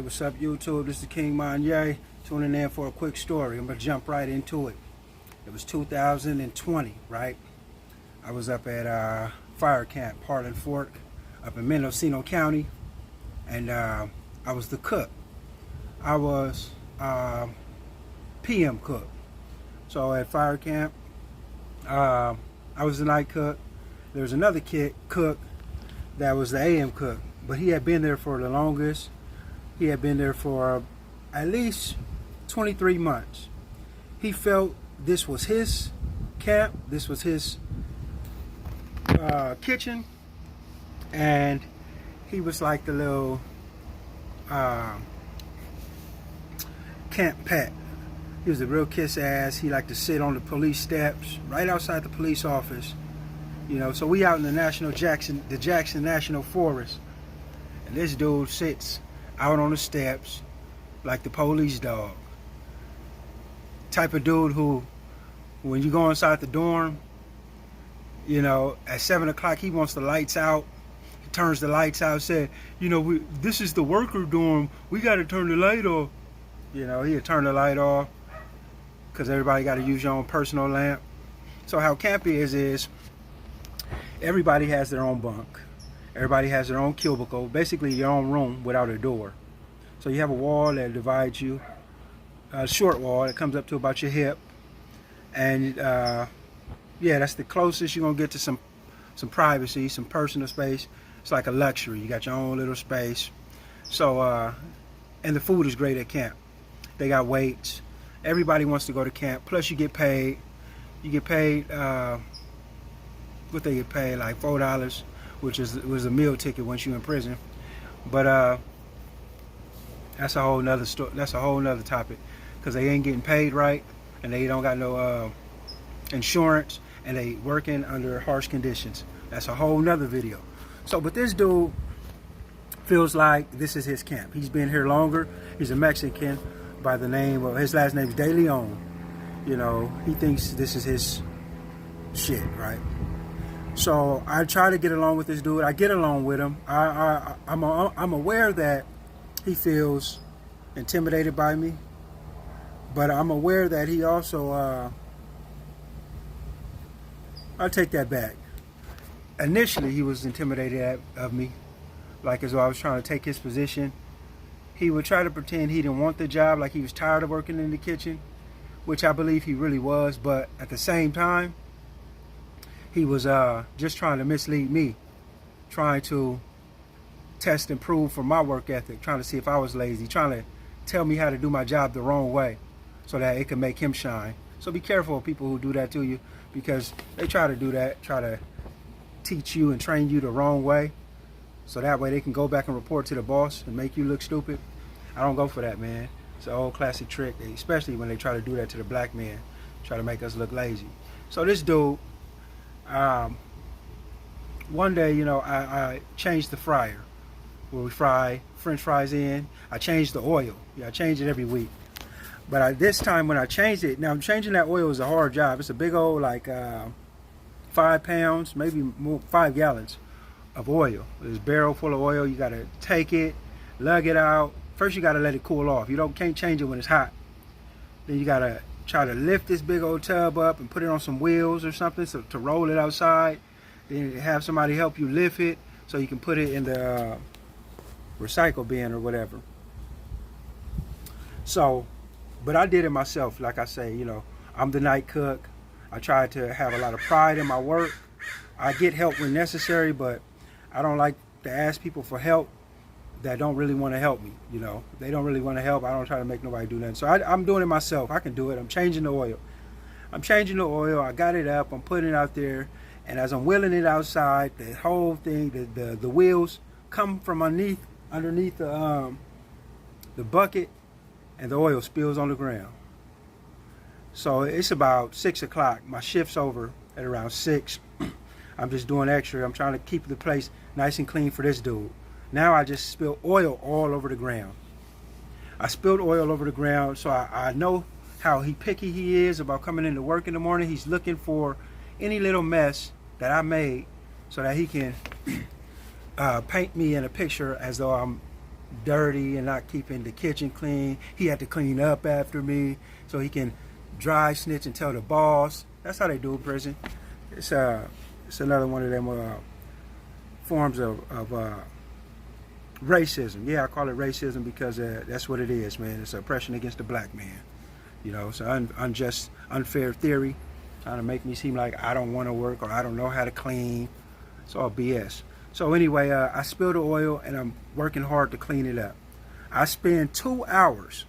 what's up YouTube? This is King Monye, tuning in for a quick story. I'm going to jump right into it. It was 2020, right? I was up at fire camp, Parlin Fork, up in Mendocino County, and I was the cook. I was PM cook. So at fire camp, I was the night cook. There was another cook that was the AM cook, but he had been there for the longest. He had been there for at least 23 months. He felt this was his camp, this was his kitchen, and he was like the little camp pet. He was a real kiss ass. He liked to sit on the police steps right outside the police office. You know, so we out in the Jackson National Forest, and this dude sits out on the steps like the police dog. Type of dude who, when you go inside the dorm, you know, at 7 o'clock he wants the lights out. He turns the lights out, said, you know, this is the worker dorm. We got to turn the light off. You know, he'd turn the light off because everybody got to use your own personal lamp. So how camp is everybody has their own bunk. Everybody has their own cubicle, basically your own room without a door. So you have a wall that divides you, a short wall that comes up to about your hip. And yeah, that's the closest you're gonna get to some privacy, some personal space. It's like a luxury. You got your own little space. So, and the food is great at camp. They got weights. Everybody wants to go to camp. Plus you get paid. You get paid, what they get paid, like $4, which was a meal ticket once you're in prison. But that's a whole nother story. That's a whole nother topic, because they ain't getting paid right, and they don't got no insurance, and they working under harsh conditions. That's a whole nother video. So, but this dude feels like this is his camp. He's been here longer. He's a Mexican by the name of, his last name is De Leon. You know, he thinks this is his shit, right? So I try to get along with this dude. I get along with him. I'm aware that he feels intimidated by me, but I'm aware that he also, I'll take that back. Initially, he was intimidated of me, like as though I was trying to take his position. He would try to pretend he didn't want the job, like he was tired of working in the kitchen, which I believe he really was, but at the same time, he was just trying to mislead me, trying to test and prove for my work ethic, trying to see if I was lazy, trying to tell me how to do my job the wrong way so that it could make him shine. So be careful of people who do that to you, because they try to do that, try to teach you and train you the wrong way, so that way they can go back and report to the boss and make you look stupid. I don't go for that, man. It's an old classic trick, especially when they try to do that to the black man, try to make us look lazy. So this dude, one day, you know, I changed the fryer where we fry French fries in. I changed the oil. Yeah, I change it every week. But this time when I changed it, now changing that oil is a hard job. It's a big old, like 5 pounds, maybe more, 5 gallons of oil. This barrel full of oil. You got to take it, lug it out. First you got to let it cool off. You can't change it when it's hot. Then you got to try to lift this big old tub up and put it on some wheels or something so to roll it outside. Then have somebody help you lift it so you can put it in the recycle bin or whatever. So, but I did it myself. Like I say, you know, I'm the night cook. I try to have a lot of pride in my work. I get help when necessary, but I don't like to ask people for help that don't really want to help me. You know, if they don't really want to help, I don't try to make nobody do nothing. So I'm doing it myself. I can do it. I'm changing the oil. I got it up. I'm putting it out there. And as I'm wheeling it outside, the whole thing, the wheels come from underneath the bucket, and the oil spills on the ground. So it's about 6 o'clock. My shift's over at around 6. I'm just doing extra. I'm trying to keep the place nice and clean for this dude. Now I just spilled oil all over the ground. I spilled oil over the ground, so I know how picky he is about coming into work in the morning. He's looking for any little mess that I made so that he can paint me in a picture as though I'm dirty and not keeping the kitchen clean. He had to clean up after me so he can dry snitch and tell the boss. That's how they do in prison. It's another one of them forms of racism. Yeah, I call it racism because that's what it is, man. It's oppression against the black man. You know, it's an unjust, unfair theory trying to make me seem like I don't want to work or I don't know how to clean. It's all BS. So anyway, I spilled the oil and I'm working hard to clean it up. I spend 2 hours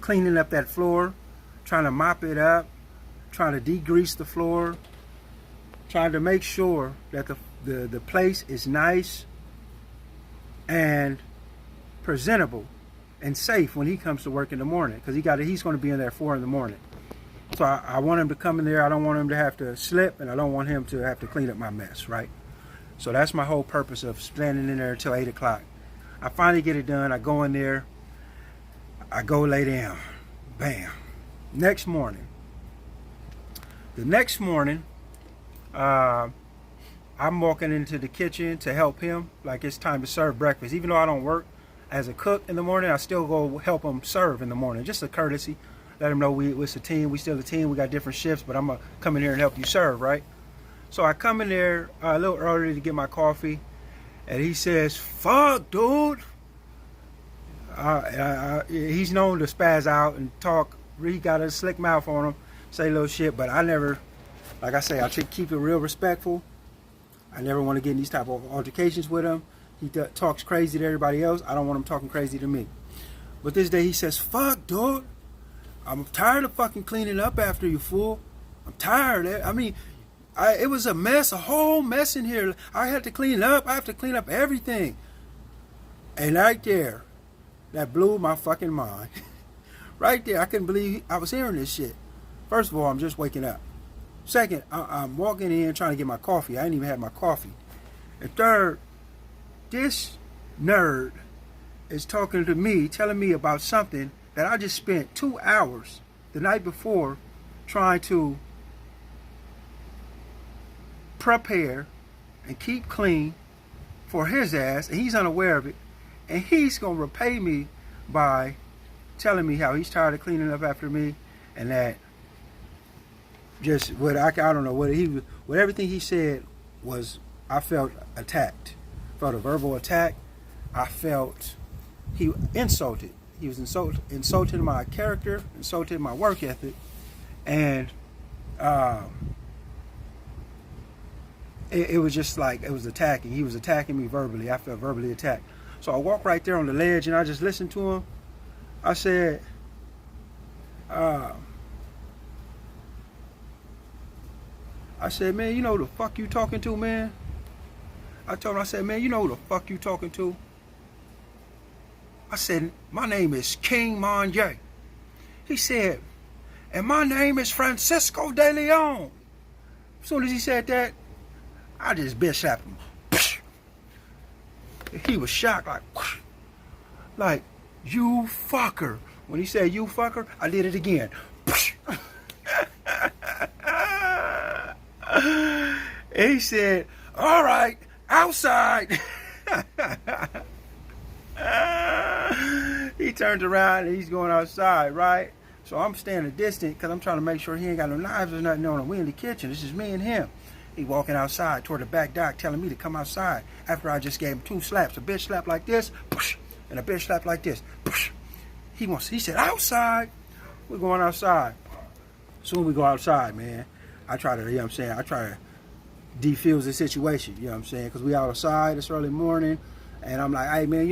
cleaning up that floor, trying to mop it up, trying to degrease the floor, trying to make sure that the place is nice and presentable and safe when he comes to work in the morning, because he's going to be in there at 4 in the morning. So I want him to come in there. I don't want him to have to slip, and I don't want him to have to clean up my mess, right? So that's my whole purpose of standing in there until 8 o'clock. I finally get it done. I go in there. I go lay down. Bam. Next morning. The next morning, I'm walking into the kitchen to help him. Like it's time to serve breakfast. Even though I don't work as a cook in the morning, I still go help him serve in the morning. Just a courtesy. Let him know it's a team. We still a team. We got different shifts, but I'm going to come in here and help you serve, right? So I come in there a little early to get my coffee, and he says, "Fuck, dude." He's known to spaz out and talk. He got a slick mouth on him, say little shit, but I never, like I say, I keep it real respectful. I never want to get in these type of altercations with him. He talks crazy to everybody else. I don't want him talking crazy to me. But this day he says, "Fuck, dude. I'm tired of fucking cleaning up after you, fool. I'm tired. I mean, it was a mess, a whole mess in here. I had to clean up. I have to clean up everything." And right there, that blew my fucking mind. Right there, I couldn't believe I was hearing this shit. First of all, I'm just waking up. Second, I'm walking in trying to get my coffee. I ain't even had my coffee. And third, this nerd is talking to me, telling me about something that I just spent 2 hours the night before trying to prepare and keep clean for his ass, and he's unaware of it. And he's going to repay me by telling me how he's tired of cleaning up after me, and that just what I don't know what everything he said was. I felt attacked, felt a verbal attack. I felt he insulted. He was insulting my character, insulting my work ethic, and it was just like it was attacking. He was attacking me verbally. I felt verbally attacked. So I walked right there on the ledge and I just listened to him. I said, "Man, you know who the fuck you talking to, man?" I told him, I said, "Man, you know who the fuck you talking to?" I said, "My name is King Monye." He said, "And my name is Francisco de Leon." As soon as he said that, I just bitch slapped him. He was shocked, like, "You fucker." When he said "you fucker," I did it again. And he said, "All right, outside." He turned around and he's going outside, right? So I'm standing distant because I'm trying to make sure he ain't got no knives or nothing on him. We in the kitchen. This is me and him. He walking outside toward the back dock telling me to come outside after I just gave him 2 slaps. A bitch slap like this, and a bitch slap like this. He said, "Outside." We're going outside. Soon we go outside, man. I try to, I try to defuse the situation, because we outside, it's early morning, and I'm like, "Hey, man, we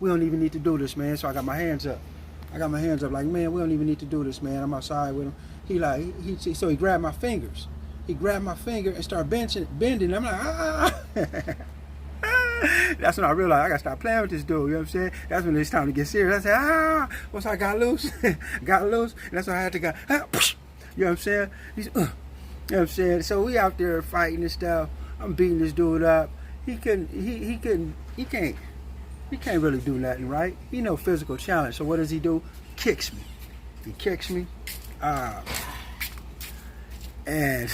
don't even need to do this, man." So I got my hands up. Like, "Man, we don't even need to do this, man." I'm outside with him. So he grabbed my fingers. He grabbed my finger and started bending. I'm like, "Ah." That's when I realized I got to stop playing with this dude, That's when it's time to get serious. I said, "Ah." Once I got loose, and that's when I had to go, "Ah." So we out there fighting and stuff. I'm beating this dude up. He can't really do nothing, right? He no physical challenge. So what does he do? He kicks me. And